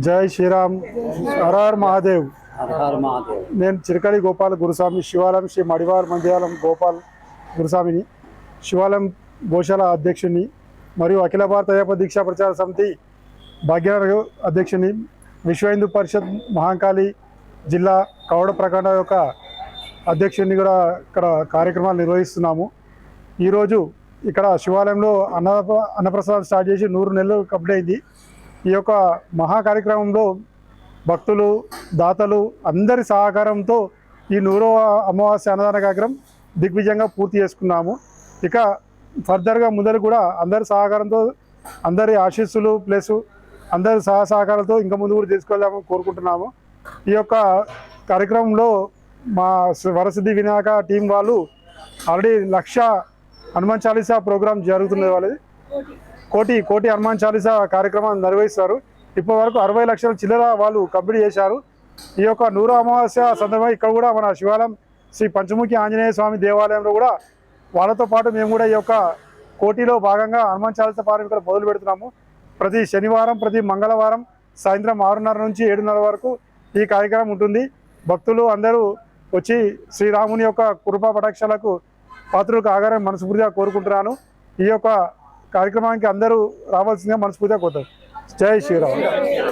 జై శ్రీరామ్. హర హర్ మహాదేవ్. హర మహాదేవ్. నేను చిరకలి గోపాల్ గురుస్వామి, శివాలయం శ్రీ మడివార్ మందిరాలం గోపాల్ గురుస్వామిని, శివాలయం గోశాల అధ్యక్షుని మరియు అఖిల భారత అయ్యప్ప దీక్షా ప్రచార సమితి భాగ్యనగర్ అధ్యక్షుని, విశ్వ హిందూ పరిషత్ మహాంకాళి జిల్లా కవడ ప్రఖండ యొక్క అధ్యక్షుని కూడా ఇక్కడ కార్యక్రమాలు నిర్వహిస్తున్నాము. ఈరోజు ఇక్కడ శివాలయంలో అన్నప్రసాదం స్టార్ట్ చేసి 100 నెలలు కంప్లీట్ అయింది. ఈ యొక్క మహా కార్యక్రమంలో భక్తులు, దాతలు అందరి సహకారంతో ఈ 100వ అమావాస్య అన్నదాన కార్యక్రమం దిగ్విజయంగా పూర్తి చేసుకున్నాము. ఇక ఫర్దర్గా ముందరు కూడా అందరి సహకారంతో, అందరి ఆశీస్సులు ప్లస్ అందరి సహకారాలతో ఇంకా ముందు కూడా తీసుకెళ్దామని కోరుకుంటున్నాము. ఈ యొక్క కార్యక్రమంలో మా వరసిద్ధి వినాయక టీం వాళ్ళు ఆల్రెడీ 1,00,000 హనుమాన్ చాలీసా ప్రోగ్రాం జరుగుతున్నది. వాళ్ళది కోటి హనుమాన్ చాలీసా కార్యక్రమాన్ని నిర్వహిస్తారు. ఇప్పటి వరకు 60 లక్షల చిల్లర వాళ్ళు కంప్లీట్ చేశారు. ఈ యొక్క 100వ అమావాస్య సందర్భంగా ఇక్కడ కూడా మన శివాలయం శ్రీ పంచముఖి ఆంజనేయ స్వామి దేవాలయంలో కూడా వాళ్ళతో పాటు మేము కూడా ఈ యొక్క కోటిలో భాగంగా హనుమాన్ చాలీసా పారాయణ ఇక్కడ మొదలు పెడుతున్నాము. ప్రతి శనివారం, ప్రతి మంగళవారం సాయంత్రం 6:30 నుంచి 7:30 వరకు ఈ కార్యక్రమం ఉంటుంది. భక్తులు అందరూ వచ్చి శ్రీరాముని యొక్క కృపా పటాక్షాలకు పాత్రలు కాగారని మనస్ఫూర్తిగా కోరుకుంటున్నాను. ఈ యొక్క కార్యక్రమానికి అందరూ రావాల్సిందిగా మనస్ఫూర్తిగా కోరుతారు. జై శ్రీరామ్.